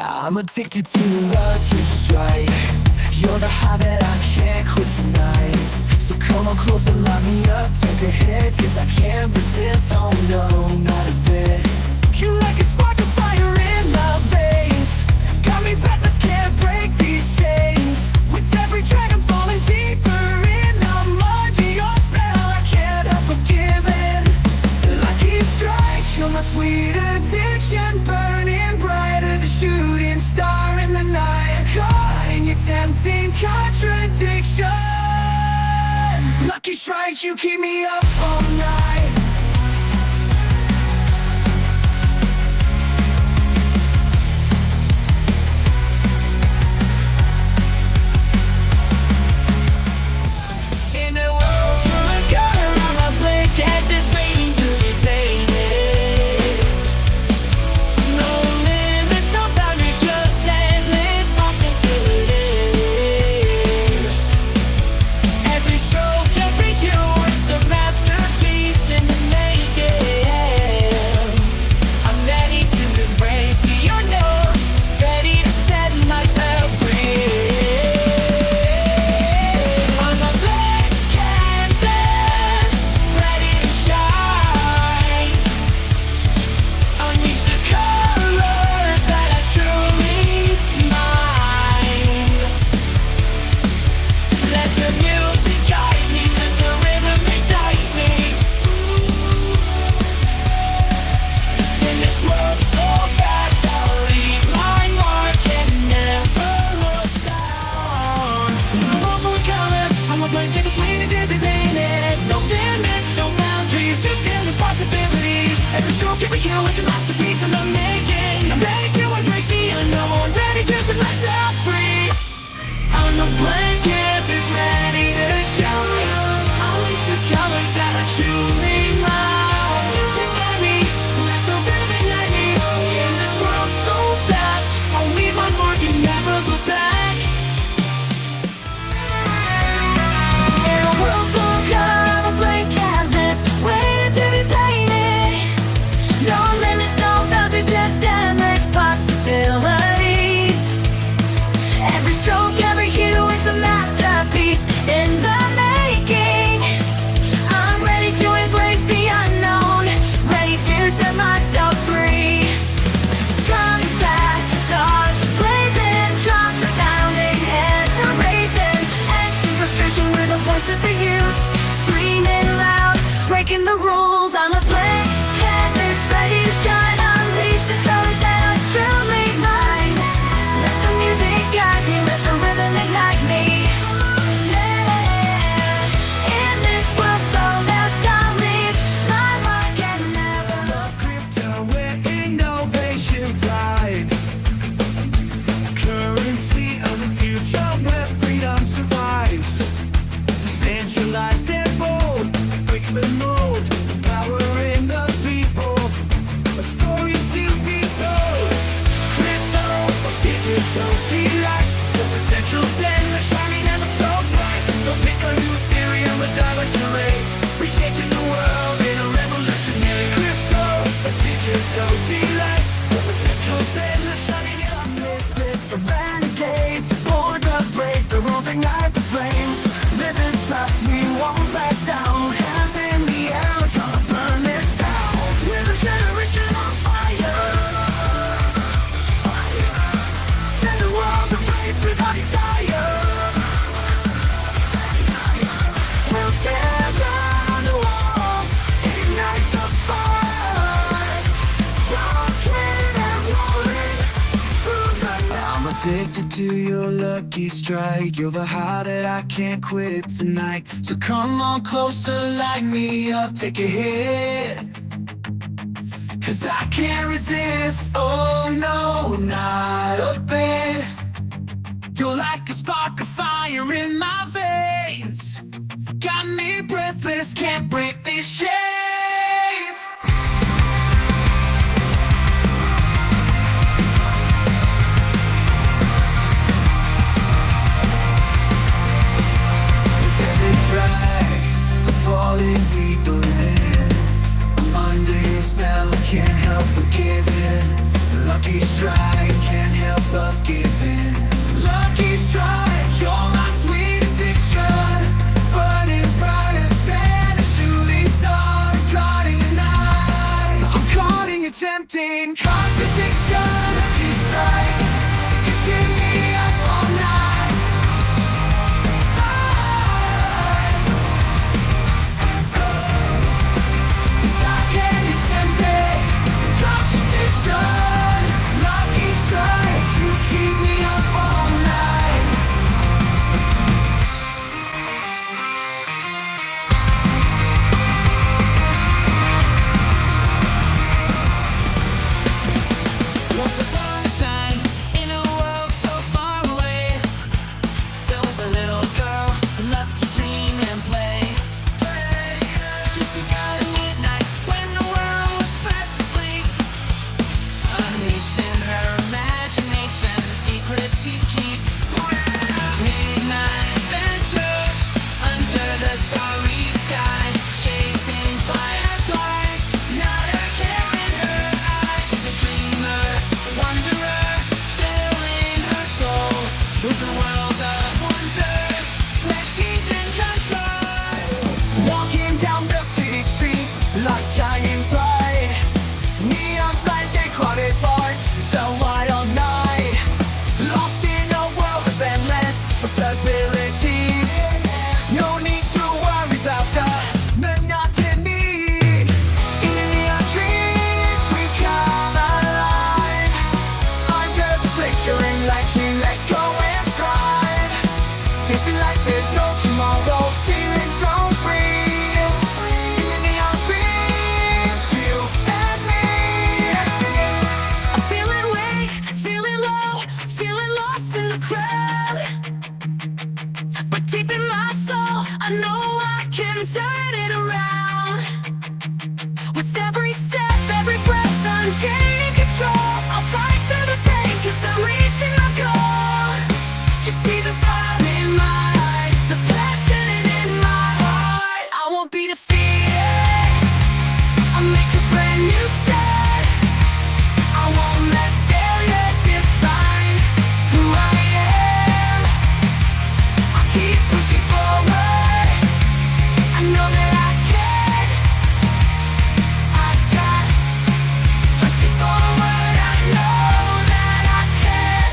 I'm addicted to lucky strike. You're the high that I can't quit tonight. So come on close and lock me up, take a hit, cause I can't resist, oh no, not a bit. You like a spark of fire in my veins, got me breathless, can't break these chains. With every track I'm falling deeper in, I'm under your spell, I can't help but give in. Lucky strike, you're my sweet addiction, burning brighter, the shooting star in the night. Caught in your tempting contradiction. Lucky strike, you keep me up all night. In a world full of color, I'm a blank canvas waiting to be painted. No limits, no boundaries, just endless possibilities. Every stroke, every hue, it's a masterpiece in the making. I'm ready to embrace the unknown, ready to set myself free. On a blank canvas, ready to shine. Unleash the colors that are truly mine. Let the music guide me, let the rhythm ignite me. In this world so fast, I'll leave my mark and never look down. No more color, I'm a blank canvas waiting to be painted. No limits, no boundaries, just endless possibilities. Every stroke, every hue, it's a masterpiece in the making. I'm ready to embrace the unknown, ready to set myself free. On the blank canvas, ready to shine. Unleash the colors that are truly mine. Music guide me, let the rhythm ignite me. In this world so fast, I'll leave my mark and never look back. In a world full of color, I'm a blank canvas, waiting to be painted. No limits, no boundaries, just endless possibilities. Every stroke, every hue, it's a masterpiece in the making. I'm ready to embrace the unknown, ready to set myself free. Strong and fast, guitars blazing, drums are pounding, heads are raising. Angst and frustration, we're the voice of the youth, screaming loud, breaking the rules. I'm a blank canvas, ready to shine. Unleash the colors that are truly mine. Let the music guide me, let the rhythm ignite me. In this world so fast, I'll leave my mark and never look. Crypto where innovation thrives, currency of the future where freedom survives. Decentralized and bold, break the mold, power in the people, a story to be told. Crypto or digital delight, the potential's endless, shining ever so bright. From Bitcoin to Ethereum, a diverse array, reshaping the world in a revolutionary. Crypto or digital delight, the potential's endless, shining ever so bright. Misfits, the renegades, board the break, the rules ignite the flames. Living fast, we won't back down. Hands in the air, we're gonna burn this down. We're the generation on fire. Send the world to place with our desire. We'll tear down the walls, ignite the fires. Rocking and rolling through the night. I'm addicted to your lucky strike. You're the high that I can't quit tonight. So come on closer, light me up, take a hit, cause I can't resist, oh no, not a bit. You're like a spark of fire in my veins, got me breathless, can't break these chains. Track, I'm falling deeper in. I'm under your spell, can't help but give in. Lucky strike. love giving. Lucky strike, you're my sweet addiction. Burning brighter than a shooting star. Caught in your night, I'm caught in your tempting contradiction. Lucky strike, just keep me up all night. 'Cause I can't be tempted. Contradiction, lucky strike, you keep me up all night. Once upon a time, in a world so far away, there was a little girl who loved to dream and play. She sneaked out at midnight when the world was fast asleep, unleashing her imagination, the secret she'd keep. Midnight adventures under the starry sky, chasing fireflies, not a care in her eyes. She's a dreamer, wanderer, filling her soul with a world of wonders where she's in control. Walking down the city streets, lights shining bright, neon signs and crowded bars, so wide all night. Lost in a world of endless possibilities. No need to worry about the monotony. In the neon dreams we come alive. Under the flickering lights we let go and thrive. Tasting like there's no tomorrow, feeling so free. In the neon dreams, you and me. I'm feeling weak, feeling low, feeling lost in the crowd. But deep in my soul, I know I can turn it around. With every step, every breath, I'm gaining control. I'll fight through the pain, 'cause I'm reaching my goal. You see the fire in my eyes, the passion in my heart. I won't be defeated, I'll make a brand new start. I won't let failure define who I am. I'll keep pushing forward, I know that I can. I've got pushing forward, I know that I can.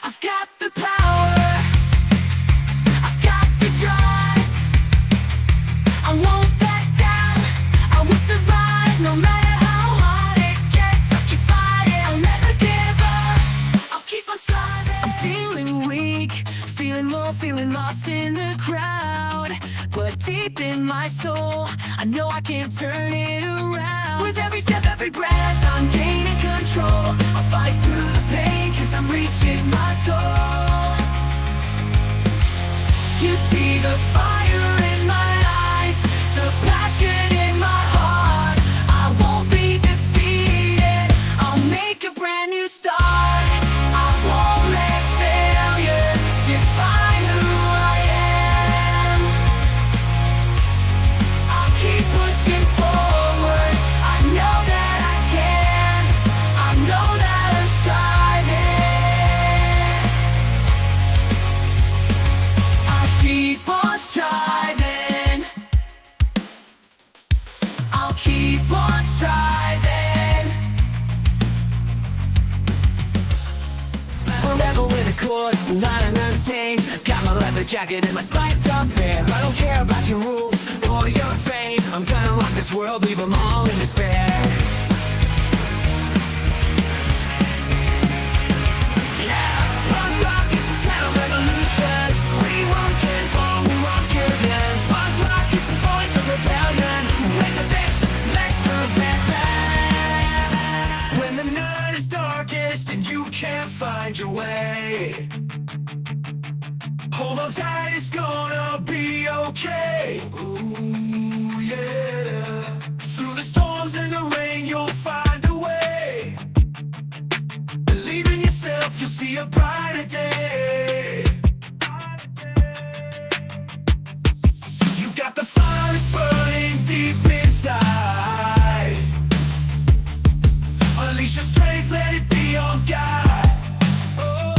I've got the power, I've got the drive. I won't back down, I will survive no matter how hard it gets. I'll keep fighting, I'll never give up, I'll keep on striving. I'm feeling weak, feeling low, feeling lost in the crowd. But deep in my soul, I know I can turn it around. With every step, every breath, I'm gaining control. I'll fight through the pain, 'cause I'm reaching my goal. You see the fire in my eyes, the passion in my heart. I won't be defeated, I'll make a brand new start. I won't let failure define who I am. I'll keep pushing forward, I know that I can. I know that I'm striving. I'll keep on striving, I'll keep on striving. I'm never with a cord, not an untamed. Got my leather jacket and my spiked up hair. I don't care about your rules or your fame. I'm gonna rock this world, leave them all in despair. Yeah, punk rock, it's a sound revolution. We won't control, we won't give in. Punk rock, it's the voice of rebellion. Raise a fist, let the band bang. When the night is darkest and you can't find your way, hold on tight, it's gonna be okay. Ooh, yeah. Through the storms and the rain, you'll find a way. Believe in yourself, you'll see a brighter day. You got the fire, it's burning deep inside. Unleash your strength, let it be your guide. Oh.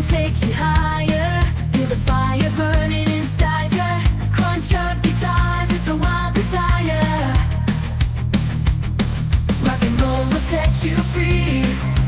take you higher. Feel the fire burning inside ya. Crunch of guitars, it's a wild desire. Rock and roll will set you free.